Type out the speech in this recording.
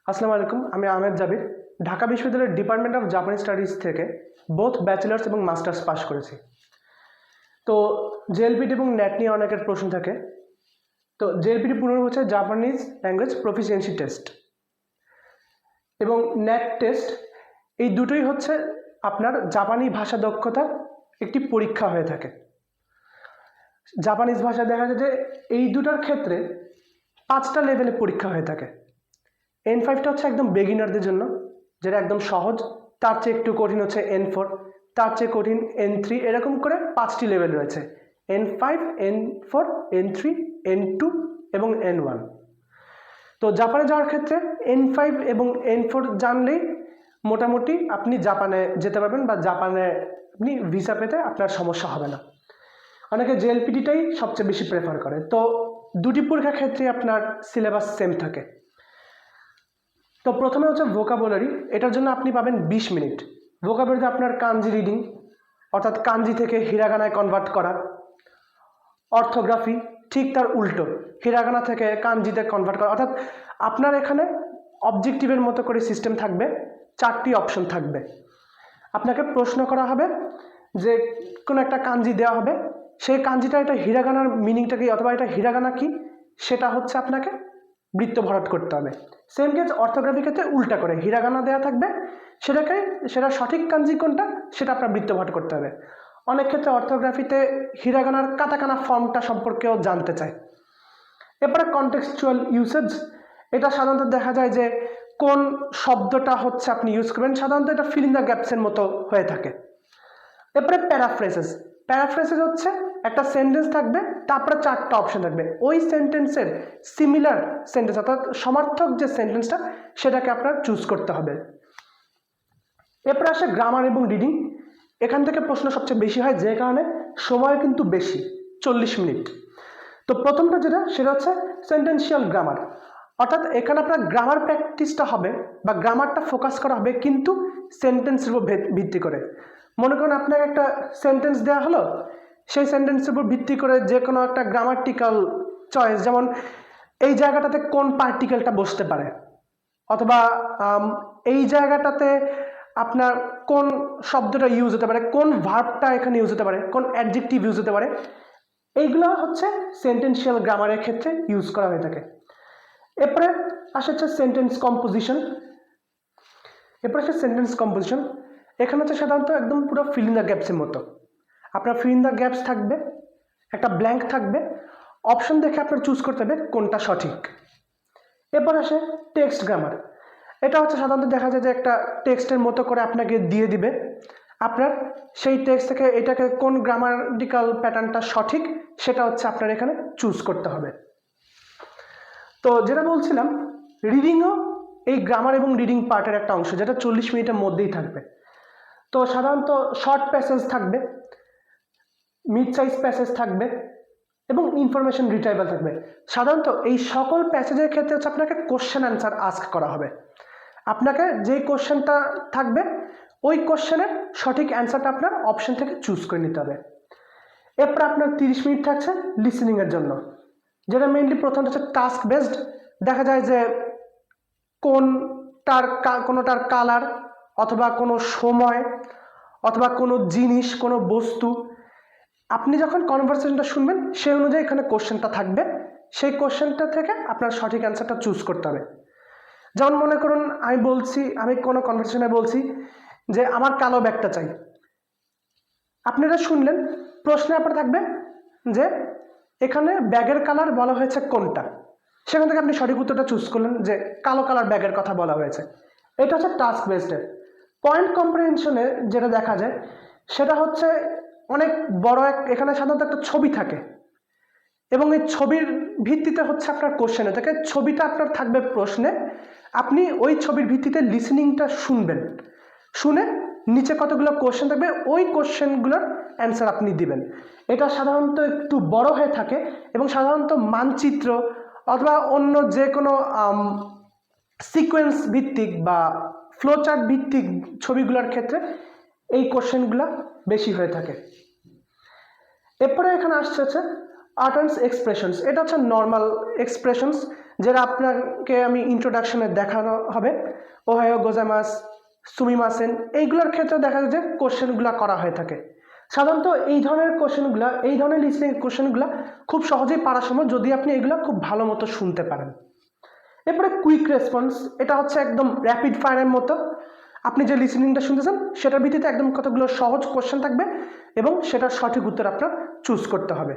আসসালামু আলাইকুম, আমি আহমেদ জাবির ঢাকা বিশ্ববিদ্যালয়ের ডিপার্টমেন্ট অফ জাপানি স্টাডিজ থেকে বোথ ব্যাচেলার্স এবং মাস্টার্স পাস করেছি। তো জেএলপিটি এবং নেট নিয়ে অনেকের প্রশ্ন থাকে। তো জেএলপিটি পুরো হচ্ছে জাপানিজ ল্যাঙ্গুয়েজ প্রফিসিয়েন্সি টেস্ট এবং নেট টেস্ট, এই দুটোই হচ্ছে আপনার জাপানি ভাষা দক্ষতার একটি পরীক্ষা হয়ে থাকে। জাপানিজ ভাষা দেখা যায় যে এই দুটার ক্ষেত্রে 5টা লেভেলে পরীক্ষা হয়ে থাকে। N5টা হচ্ছে একদম বিগিনারদের জন্য, যেটা একদম সহজ। তার চেয়ে একটু কঠিন হচ্ছে N4, তার চেয়ে কঠিন N3, এরকম করে 5টি লেভেল রয়েছে: N5, N4, N3, N2 এবং N1। তো জাপানে যাওয়ার ক্ষেত্রে N5 এবং N4 জানলেই মোটামুটি আপনি জাপানে যেতে পারবেন, বা জাপানে আপনি ভিসা পেতে আপনার সমস্যা হবে না। অনেকে জেএলপিটিটাই সবচেয়ে বেশি প্রেফার করে। তো দুটি পরীক্ষার ক্ষেত্রে আপনার সিলেবাস সেম থাকে। তো প্রথমে হচ্ছে ভোকাবুলারি, এটার জন্য আপনি পাবেন 20 মিনিট। ভোকাবুলারিতে আপনার কাঞ্জি রিডিং, অর্থাৎ কাঞ্জি থেকে হিরাগানায় কনভার্ট করা। অর্থোগ্রাফি ঠিক তার উল্টো, হিরাগানা থেকে কাঞ্জিতে কনভার্ট করা। অর্থাৎ আপনার এখানে অবজেক্টিভের মতো করে সিস্টেম থাকবে, 4টি অপশন থাকবে। আপনাকে প্রশ্ন করা হবে যে কোনো একটা কাঞ্জি দেওয়া হবে, সেই কাঞ্জিটা এটা হিরাগানার মিনিংটা কি, অথবা এটা হিরাগানা কি, সেটা হচ্ছে আপনাকে বৃত্ত ভরাট করতে হবে। সেম কেস অর্থোগ্রাফি ক্ষেত্রে উল্টা করে হিরাগানা দেওয়া থাকবে, সেটা সঠিক কাঞ্জি কোনটা সেটা আপনার বৃত্ত ভরাট করতে হবে। অনেক ক্ষেত্রে অর্থোগ্রাফিতে হিরাগানার কাটাকানা ফর্মটা সম্পর্কেও জানতে চায়। এরপরে কনটেক্সচুয়াল ইউসেজ, এটা সাধারণত দেখা যায় যে কোন শব্দটা হচ্ছে আপনি ইউজ করবেন, সাধারণত এটা ফিল ইন দ্য গ্যাপসের মতো হয়ে থাকে। এরপরে প্যারাফ্রেসেস, প্যারাফ্রেসেস হচ্ছে একটা সেন্টেন্স থাকবে, তারপরে 4টা অপশন থাকবে, ওই সেন্টেন্সের সিমিলার সেন্টেন্স অর্থাৎ সমার্থক যে সেন্টেন্সটা সেটাকে আপনার চুজ করতে হবে। এরপরে আসে গ্রামার এবং রিডিং। এখান থেকে প্রশ্ন সবচেয়ে বেশি হয়, যে কারণে সময় কিন্তু বেশি, 40 মিনিট। তো প্রথমটা সেটা হচ্ছে সেন্টেন্সিয়াল গ্রামার, অর্থাৎ এখানে আপনার গ্রামার প্র্যাকটিসটা হবে বা গ্রামারটা ফোকাস করা হবে কিন্তু সেন্টেন্সের উপর ভিত্তি করে। মনে করুন আপনাকে একটা সেন্টেন্স দেওয়া হলো, সেই সেন্টেন্সের উপর ভিত্তি করে যে কোনো একটা গ্রামাটিক্যাল চয়েস, যেমন এই জায়গাটাতে কোন পার্টিকেলটা বসতে পারে, অথবা এই জায়গাটাতে আপনার কোন শব্দটা ইউজ হতে পারে, কোন ভার্বটা এখানে ইউজ হতে পারে, কোন অ্যাডজেক্টিভ ইউজ হতে পারে, এইগুলো হচ্ছে সেন্টেন্সিয়াল গ্রামারের ক্ষেত্রে ইউজ করা হয়ে থাকে। এরপরে আসছে সেন্টেন্স কম্পোজিশন। এখানে হচ্ছে সাধারণত একদম পুরো ফিল ইন দ্য গ্যাপসের মতো। আপনার ফিল ইন দ্য গ্যাপস থাকবে, একটা ব্ল্যাঙ্ক থাকবে, অপশন দেখে আপনার চুজ করতে হবে কোনটা সঠিক। এরপর আসে টেক্সট গ্রামার। এটা হচ্ছে সাধারণত দেখা যায় যে একটা টেক্সটের মতো করে আপনাকে দিয়ে দিবে, আপনার সেই টেক্সট থেকে এটাকে কোন গ্রামাটিক্যাল প্যাটার্নটা সঠিক সেটা হচ্ছে আপনার এখানে চুজ করতে হবে। তো যেটা বলছিলাম, রিডিংও এই গ্রামার এবং রিডিং পার্টের একটা অংশ, যেটা 40 মিনিটের মধ্যেই থাকবে। তো সাধারণত শর্ট প্যাসেজ থাকবে, মিড সাইজ প্যাসেজ থাকবে এবং ইনফরমেশন রিট্রাইভাল থাকবে। সাধারণত এই সকল প্যাসেজের ক্ষেত্রে হচ্ছে আপনাকে কোশ্চেন অ্যান্সার আস্ক করা হবে। আপনাকে যেই কোশ্চেনটা থাকবে ওই কোশ্চেনের সঠিক অ্যান্সারটা আপনার অপশন থেকে চুজ করে নিতে হবে। এরপর আপনার 30 মিনিট থাকছে লিসেনিংয়ের জন্য, যেটা মেইনলি প্রথমটা হচ্ছে টাস্ক বেসড। দেখা যায় যে কোনোটার কালার, অথবা কোনো সময়, অথবা কোনো জিনিস, কোনো বস্তু, আপনি যখন কনভারসেশনটা শুনবেন সেই অনুযায়ী এখানে কোশ্চেনটা থাকবে, সেই কোশ্চেনটা থেকে আপনার সঠিক অ্যান্সারটা চুজ করতে হবে। যেমন মনে করুন আমি কোনো কনভারসেশনে বলছি যে আমার কালো ব্যাগটা চাই, আপনারা শুনলেন, প্রশ্নে আপনার থাকবে যে এখানে ব্যাগের কালার বলা হয়েছে কোনটা, সেখান থেকে আপনি সঠিক উত্তরটা চুজ করলেন যে কালো কালার ব্যাগের কথা বলা হয়েছে। এটা হচ্ছে টাস্ক বেসডের। পয়েন্ট কম্প্রিহেনশনে যেটা দেখা যায় সেটা হচ্ছে অনেক বড় এখানে সাধারণত একটা ছবি থাকে এবং এই ছবির ভিত্তিতে হচ্ছে আপনার কোশ্চেনে থাকে, ছবিটা আপনার থাকবে প্রশ্নে, আপনি ওই ছবির ভিত্তিতে লিসেনিংটা শুনবেন, শুনে নিচে কতগুলো কোশ্চেন থাকবে, ওই কোশ্চেনগুলোর অ্যান্সার আপনি দিবেন। এটা সাধারণত একটু বড় হয়ে থাকে এবং সাধারণত মানচিত্র অথবা অন্য যে কোনো সিকোয়েন্স ভিত্তিক বা ফ্লোচার্ট ভিত্তিক ছবিগুলোর ক্ষেত্রে এই কোশ্চেনগুলো বেশি হয়ে থাকে। এরপরে এখানে আসছে আর্ট অ্যান্ড এক্সপ্রেশনস। এটা হচ্ছে নর্মাল এক্সপ্রেশনস, যেটা আপনাকে আমি ইন্ট্রোডাকশনে দেখানো হবে, ওহায়ো গোজাইমাস, সুমিমাসেন, এইগুলোর ক্ষেত্রে দেখা যায় যে কোশ্চেনগুলো করা হয়ে থাকে। সাধারণত এই ধরনের কোশ্চেনগুলো, এই ধরনের লিসনিং কোশ্চেনগুলো খুব সহজেই পারা সম্ভব যদি আপনি এগুলো খুব ভালো মতো শুনতে পারেন। এরপরে কুইক রেসপন্স, এটা হচ্ছে একদম র্যাপিড ফায়ারের মতো। আপনি যে লিসনিংটা শুনতেছেন সেটার ভিত্তিতে একদম কতগুলো সহজ কোশ্চেন থাকবে এবং সেটার সঠিক উত্তর আপনার চুজ করতে হবে।